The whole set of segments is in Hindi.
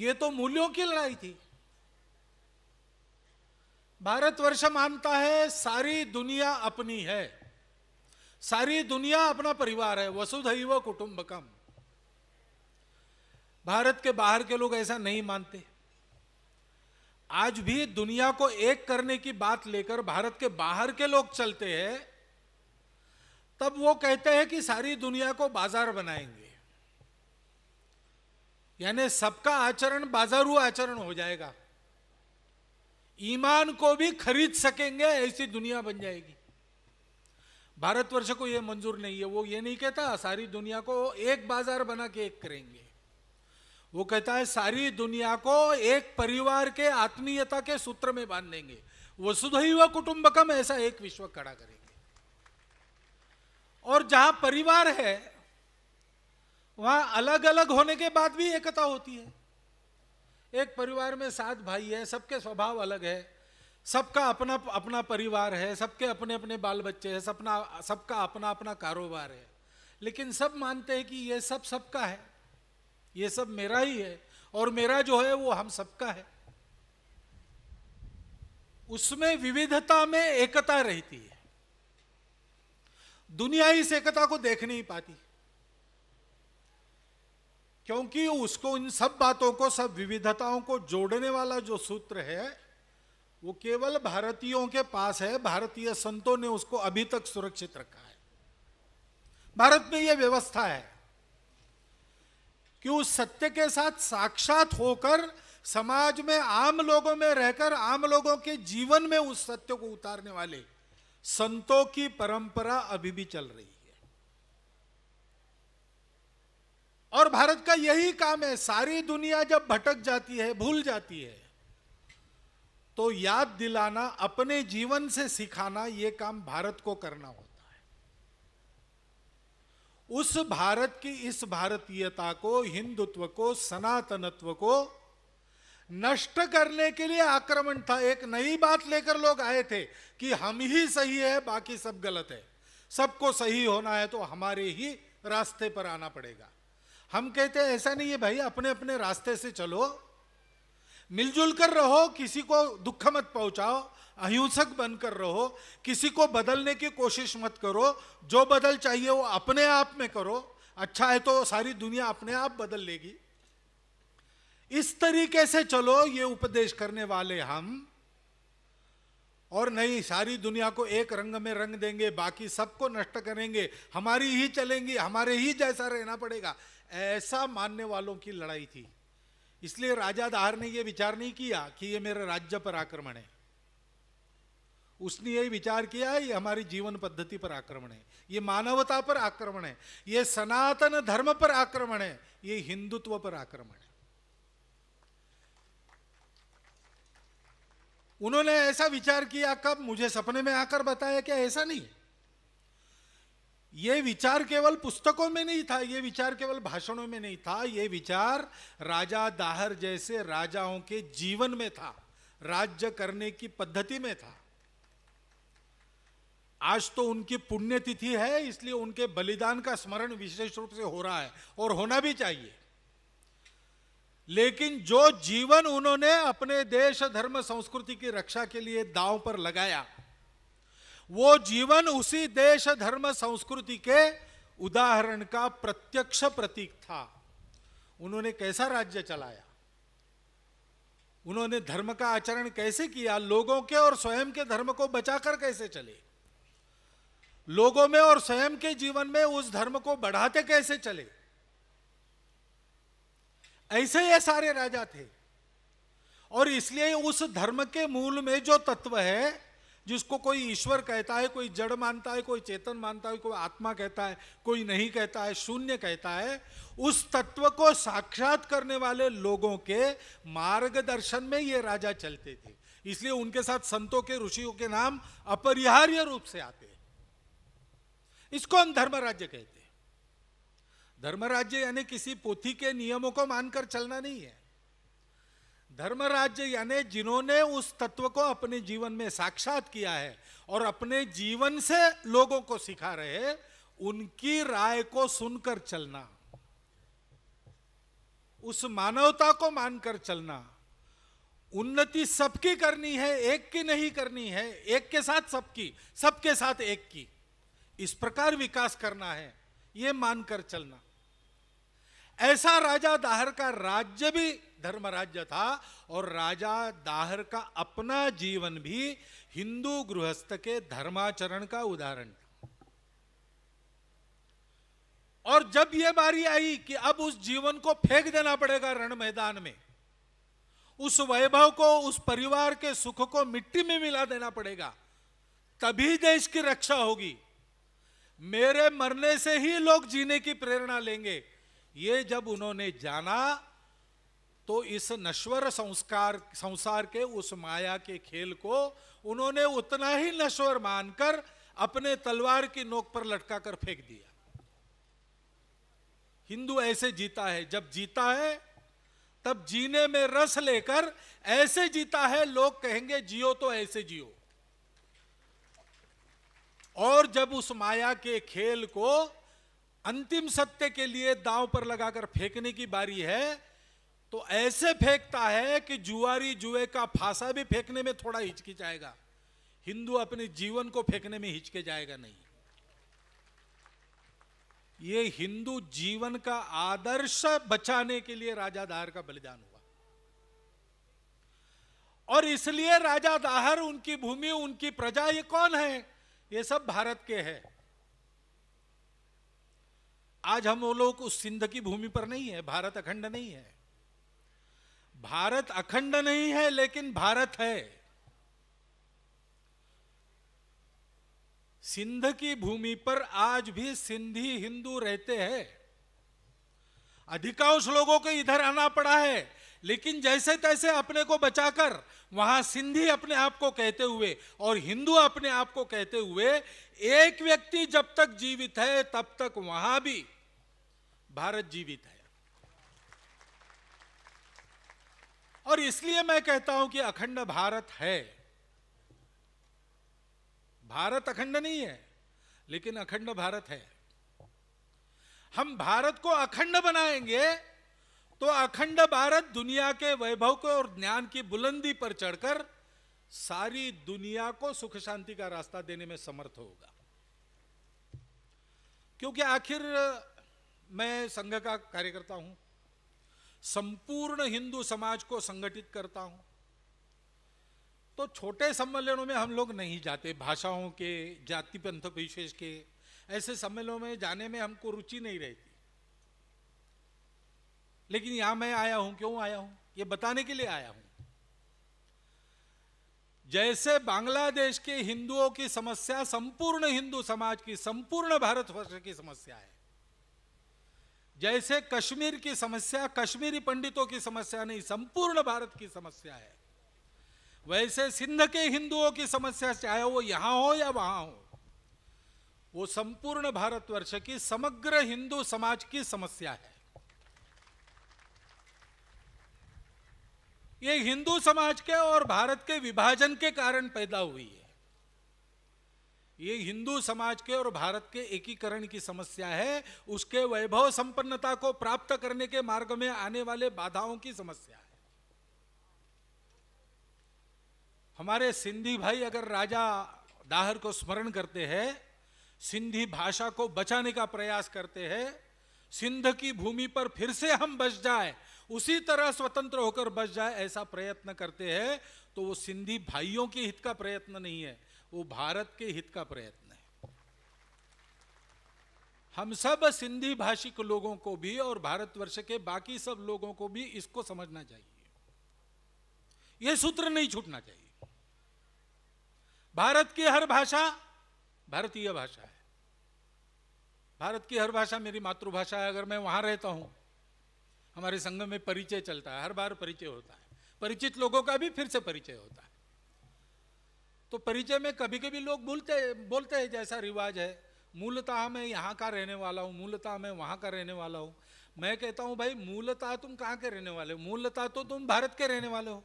ये तो मूल्यों की लड़ाई थी। भारतवर्ष मानता है सारी दुनिया अपनी है, सारी दुनिया अपना परिवार है, वसुधैव कुटुंबकम। भारत के बाहर के लोग ऐसा नहीं मानते। आज भी दुनिया को एक करने की बात लेकर भारत के बाहर के लोग चलते हैं, तब वो कहते हैं कि सारी दुनिया को बाजार बनाएंगे, यानी सबका आचरण बाजारू आचरण हो जाएगा, ईमान को भी खरीद सकेंगे, ऐसी दुनिया बन जाएगी। भारतवर्ष को यह मंजूर नहीं है। वो ये नहीं कहता सारी दुनिया को एक बाजार बना के एक करेंगे, वो कहता है सारी दुनिया को एक परिवार के आत्मीयता के सूत्र में बांध देंगे, वसुधैव कुटुंबकम, ऐसा एक विश्व खड़ा करेंगे। और जहां परिवार है वहां अलग अलग होने के बाद भी एकता होती है। एक परिवार में 7 भाई है, सबके स्वभाव अलग है, सबका अपना अपना परिवार है, सबके अपने अपने बाल बच्चे हैं, सबका अपना अपना कारोबार है, लेकिन सब मानते हैं कि ये सब सबका है, ये सब मेरा ही है, और मेरा जो है वो हम सबका है। उसमें विविधता में एकता रहती है। दुनिया इस एकता को देख नहीं पाती, क्योंकि उसको इन सब बातों को, सब विविधताओं को जोड़ने वाला जो सूत्र है वो केवल भारतीयों के पास है। भारतीय संतों ने उसको अभी तक सुरक्षित रखा है। भारत में यह व्यवस्था है कि उस सत्य के साथ साक्षात होकर, समाज में आम लोगों में रहकर, आम लोगों के जीवन में उस सत्य को उतारने वाले संतों की परंपरा अभी भी चल रही है। और भारत का यही काम है। सारी दुनिया जब भटक जाती है, भूल जाती है, तो याद दिलाना, अपने जीवन से सिखाना, यह काम भारत को करना होता है। उस भारत की, इस भारतीयता को, हिंदुत्व को, सनातनत्व को नष्ट करने के लिए आक्रमण था। एक नई बात लेकर लोग आए थे कि हम ही सही है, बाकी सब गलत है, सबको सही होना है तो हमारे ही रास्ते पर आना पड़ेगा। हम कहते हैं ऐसा नहीं है भाई, अपने अपने रास्ते से चलो, मिलजुल कर रहो, किसी को दुख मत पहुंचाओ, अहिंसक बनकर रहो, किसी को बदलने की कोशिश मत करो, जो बदल चाहिए वो अपने आप में करो, अच्छा है तो सारी दुनिया अपने आप बदल लेगी। इस तरीके से चलो, ये उपदेश करने वाले हम। और नहीं, सारी दुनिया को एक रंग में रंग देंगे, बाकी सबको नष्ट करेंगे, हमारी ही चलेंगी, हमारे ही जैसा रहना पड़ेगा, ऐसा मानने वालों की लड़ाई थी। इसलिए राजा दाहर ने यह विचार नहीं किया कि यह मेरे राज्य पर आक्रमण है। उसने यही विचार किया ये हमारी जीवन पद्धति पर आक्रमण है, ये मानवता पर आक्रमण है, ये सनातन धर्म पर आक्रमण है, ये हिंदुत्व पर आक्रमण है। उन्होंने ऐसा विचार किया कब? मुझे सपने में आकर बताया क्या? ऐसा नहीं। यह विचार केवल पुस्तकों में नहीं था, यह विचार केवल भाषणों में नहीं था, यह विचार राजा दाहर जैसे राजाओं के जीवन में था, राज्य करने की पद्धति में था। आज तो उनकी पुण्यतिथि है, इसलिए उनके बलिदान का स्मरण विशेष रूप से हो रहा है और होना भी चाहिए। लेकिन जो जीवन उन्होंने अपने देश, धर्म, संस्कृति की रक्षा के लिए दांव पर लगाया, वो जीवन उसी देश, धर्म, संस्कृति के उदाहरण का प्रत्यक्ष प्रतीक था। उन्होंने कैसा राज्य चलाया, उन्होंने धर्म का आचरण कैसे किया, लोगों के और स्वयं के धर्म को बचाकर कैसे चले, लोगों में और स्वयं के जीवन में उस धर्म को बढ़ाते कैसे चले, ऐसे ये सारे राजा थे। और इसलिए उस धर्म के मूल में जो तत्व है, जिसको कोई ईश्वर कहता है, कोई जड़ मानता है, कोई चेतन मानता है, कोई आत्मा कहता है, कोई नहीं कहता है, शून्य कहता है, उस तत्व को साक्षात करने वाले लोगों के मार्गदर्शन में ये राजा चलते थे। इसलिए उनके साथ संतों के, ऋषियों के नाम अपरिहार्य रूप से आते हैं। इसको हम धर्म राज्य कहते हैं। धर्म राज्य यानी किसी पोथी के नियमों को मानकर चलना नहीं है। धर्म राज्य यानी जिन्होंने उस तत्व को अपने जीवन में साक्षात किया है और अपने जीवन से लोगों को सिखा रहे हैं, उनकी राय को सुनकर चलना। उस मानवता को मानकर चलना। उन्नति सबकी करनी है, एक की नहीं करनी है, एक के साथ सबकी, सबके साथ एक की, इस प्रकार विकास करना है, यह मानकर चलना। ऐसा राजा दाहर का राज्य भी धर्म राज्य था और राजा दाहर का अपना जीवन भी हिंदू गृहस्थ के धर्माचरण का उदाहरण था। और जब यह बारी आई कि अब उस जीवन को फेंक देना पड़ेगा रण मैदान में, उस वैभव को, उस परिवार के सुख को मिट्टी में मिला देना पड़ेगा, तभी देश की रक्षा होगी, मेरे मरने से ही लोग जीने की प्रेरणा लेंगे, ये जब उन्होंने जाना तो इस नश्वर संसार के उस माया के खेल को उन्होंने उतना ही नश्वर मानकर अपने तलवार की नोक पर लटकाकर फेंक दिया। हिंदू ऐसे जीता है, जब जीता है तब जीने में रस लेकर ऐसे जीता है, लोग कहेंगे जियो तो ऐसे जियो। और जब उस माया के खेल को अंतिम सत्य के लिए दांव पर लगाकर फेंकने की बारी है तो ऐसे फेंकता है कि जुआरी जुए का फांसा भी फेंकने में थोड़ा हिचकिचाएगा, हिंदू अपने जीवन को फेंकने में हिचके जाएगा नहीं। ये हिंदू जीवन का आदर्श बचाने के लिए राजा दाहर का बलिदान हुआ। और इसलिए राजा दाहर, उनकी भूमि, उनकी प्रजा, ये कौन है? ये सब भारत के हैं। आज हम वो लोग उस सिंध की भूमि पर नहीं है, भारत अखंड नहीं है। भारत अखंड नहीं है लेकिन भारत है। सिंध की भूमि पर आज भी सिंधी हिंदू रहते हैं। अधिकांश लोगों को इधर आना पड़ा है, लेकिन जैसे तैसे अपने को बचाकर वहां सिंधी अपने आप को कहते हुए और हिंदू अपने आप को कहते हुए एक व्यक्ति जब तक जीवित है तब तक वहां भी भारत जीवित है। और इसलिए मैं कहता हूं कि अखंड भारत है। भारत अखंड नहीं है लेकिन अखंड भारत है। हम भारत को अखंड बनाएंगे तो अखंड भारत दुनिया के वैभव को और ज्ञान की बुलंदी पर चढ़कर सारी दुनिया को सुख शांति का रास्ता देने में समर्थ होगा। क्योंकि आखिर मैं संघ का कार्यकर्ता हूं, संपूर्ण हिंदू समाज को संगठित करता हूं, तो छोटे सम्मेलनों में हम लोग नहीं जाते, भाषाओं के, जाति पंथ विशेष के ऐसे सम्मेलनों में जाने में हमको रुचि नहीं रहती। लेकिन यहां मैं आया हूं, क्यों आया हूं? ये बताने के लिए आया हूं। जैसे बांग्लादेश के हिंदुओं की समस्या संपूर्ण हिंदू समाज की, संपूर्ण भारतवर्ष की समस्या है, जैसे कश्मीर की समस्या कश्मीरी पंडितों की समस्या नहीं, संपूर्ण भारत की समस्या है, वैसे सिंध के हिंदुओं की समस्या, चाहे वो यहां हो या वहां हो, वो संपूर्ण भारतवर्ष की समग्र हिंदू समाज की समस्या है। ये हिंदू समाज के और भारत के विभाजन के कारण पैदा हुई है। ये हिंदू समाज के और भारत के एकीकरण की समस्या है, उसके वैभव संपन्नता को प्राप्त करने के मार्ग में आने वाले बाधाओं की समस्या है। हमारे सिंधी भाई अगर राजा दाहर को स्मरण करते हैं, सिंधी भाषा को बचाने का प्रयास करते हैं, सिंध की भूमि पर फिर से हम बस जाए, उसी तरह स्वतंत्र होकर बस जाए, ऐसा प्रयत्न करते हैं, तो वो सिंधी भाइयों के हित का प्रयत्न नहीं है, वो भारत के हित का प्रयत्न है। हम सब सिंधी भाषिक लोगों को भी और भारतवर्ष के बाकी सब लोगों को भी इसको समझना चाहिए। यह सूत्र नहीं छूटना चाहिए। भारत की हर भाषा भारतीय भाषा है। भारत की हर भाषा मेरी मातृभाषा है। अगर मैं वहां रहता हूं, हमारे संघ में परिचय चलता है, हर बार परिचय होता है, परिचित लोगों का भी फिर से परिचय होता है। तो परिचय में कभी कभी लोग बोलते हैं जैसा रिवाज है, मूलतः मैं यहाँ का रहने वाला हूँ, मूलतः मैं वहाँ का रहने वाला हूँ। मैं कहता हूँ भाई मूलतः तुम कहाँ के रहने वाले हो? मूलतः तो तुम भारत के रहने वाले हो।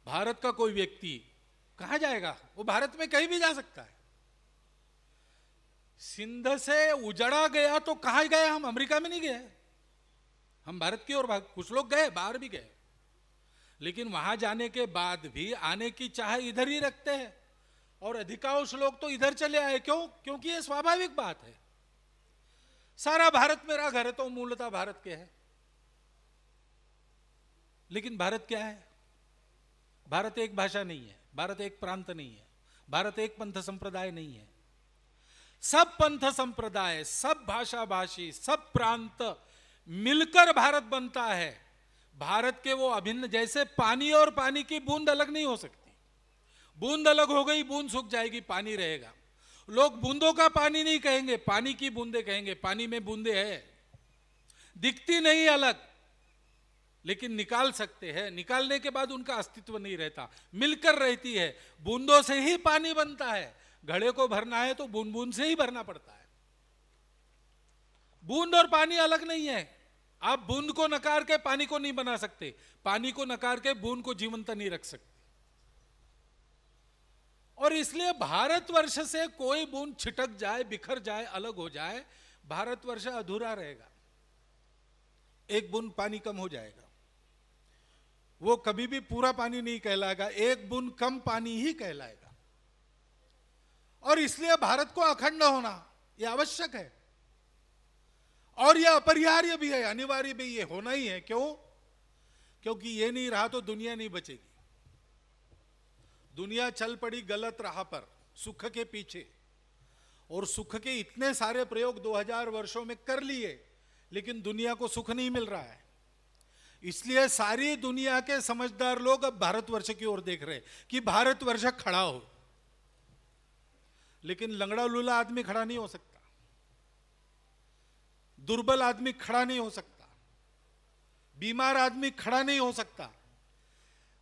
भारत का कोई व्यक्ति कहाँ जाएगा? वो भारत में कहीं भी जा सकता है। सिंध से उजड़ा गया तो कहाँ गया? हम अमेरिका में नहीं गए, हम भारत की ओर कुछ लोग गए, बाहर भी गए, लेकिन वहां जाने के बाद भी आने की चाह इधर ही रखते हैं, और अधिकांश लोग तो इधर चले आए। क्यों? क्योंकि ये स्वाभाविक बात है। सारा भारत मेरा घर है, तो मूलतः भारत के है। लेकिन भारत क्या है? भारत एक भाषा नहीं है, भारत एक प्रांत नहीं है, भारत एक पंथ संप्रदाय नहीं है। सब पंथ संप्रदाय, सब भाषा भाषी, सब प्रांत मिलकर भारत बनता है। भारत के वो अभिन्न, जैसे पानी और पानी की बूंद अलग नहीं हो सकती। बूंद अलग हो गई, बूंद सूख जाएगी, पानी रहेगा। लोग बूंदों का पानी नहीं कहेंगे, पानी की बूंदे कहेंगे। पानी में बूंदे है, दिखती नहीं अलग, लेकिन निकाल सकते हैं। निकालने के बाद उनका अस्तित्व नहीं रहता, मिलकर रहती है। बूंदों से ही पानी बनता है। घड़े को भरना है तो बूंद बूंद से ही भरना पड़ता है। बूंद और पानी अलग नहीं है। आप बूंद को नकार के पानी को नहीं बना सकते, पानी को नकार के बूंद को जीवंत नहीं रख सकते। और इसलिए भारतवर्ष से कोई बूंद छिटक जाए, बिखर जाए, अलग हो जाए, भारतवर्ष अधूरा रहेगा। एक बूंद पानी कम हो जाएगा, वो कभी भी पूरा पानी नहीं कहलाएगा, एक बूंद कम पानी ही कहलाएगा। और इसलिए भारत को अखंड होना यह आवश्यक है, और यह अपरिहार्य भी है, अनिवार्य भी, ये होना ही है। क्यों? क्योंकि ये नहीं रहा तो दुनिया नहीं बचेगी। दुनिया चल पड़ी गलत राह पर, सुख के पीछे, और सुख के इतने सारे प्रयोग 2000 वर्षों में कर लिए, लेकिन दुनिया को सुख नहीं मिल रहा है। इसलिए सारी दुनिया के समझदार लोग अब भारतवर्ष की ओर देख रहे हैं कि भारतवर्ष खड़ा हो। लेकिन लंगड़ा लूला आदमी खड़ा नहीं हो सकता, दुर्बल आदमी खड़ा नहीं हो सकता, बीमार आदमी खड़ा नहीं हो सकता।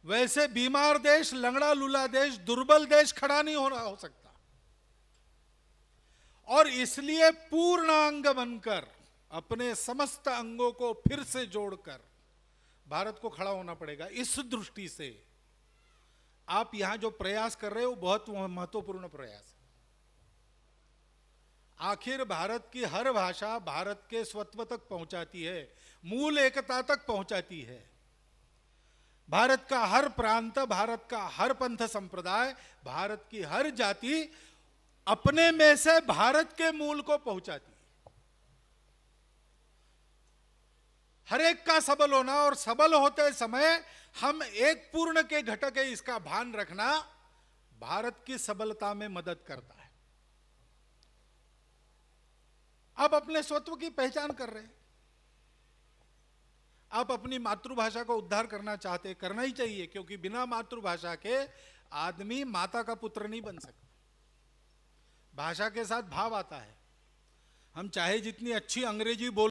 वैसे बीमार देश, लंगड़ा लूला देश, दुर्बल देश खड़ा नहीं हो सकता। और इसलिए पूर्णांग बनकर, अपने समस्त अंगों को फिर से जोड़कर भारत को खड़ा होना पड़ेगा। इस दृष्टि से आप यहां जो प्रयास कर रहे हो बहुत महत्वपूर्ण प्रयास है। आखिर भारत की हर भाषा भारत के स्वत्व तक पहुंचाती है, मूल एकता तक पहुंचाती है। भारत का हर प्रांत, भारत का हर पंथ संप्रदाय, भारत की हर जाति अपने में से भारत के मूल को पहुंचाती है। हर एक का सबल होना, और सबल होते समय हम एक पूर्ण के घटक है, इसका भान रखना भारत की सबलता में मदद करता है। आप अपने स्वत्व की पहचान कर रहे हैं, आप अपनी मातृभाषा को उद्धार करना चाहते, करना ही चाहिए, क्योंकि बिना मातृभाषा के आदमी माता का पुत्र नहीं बन सकता। भाषा के साथ भाव आता है। हम चाहे जितनी अच्छी अंग्रेजी बोल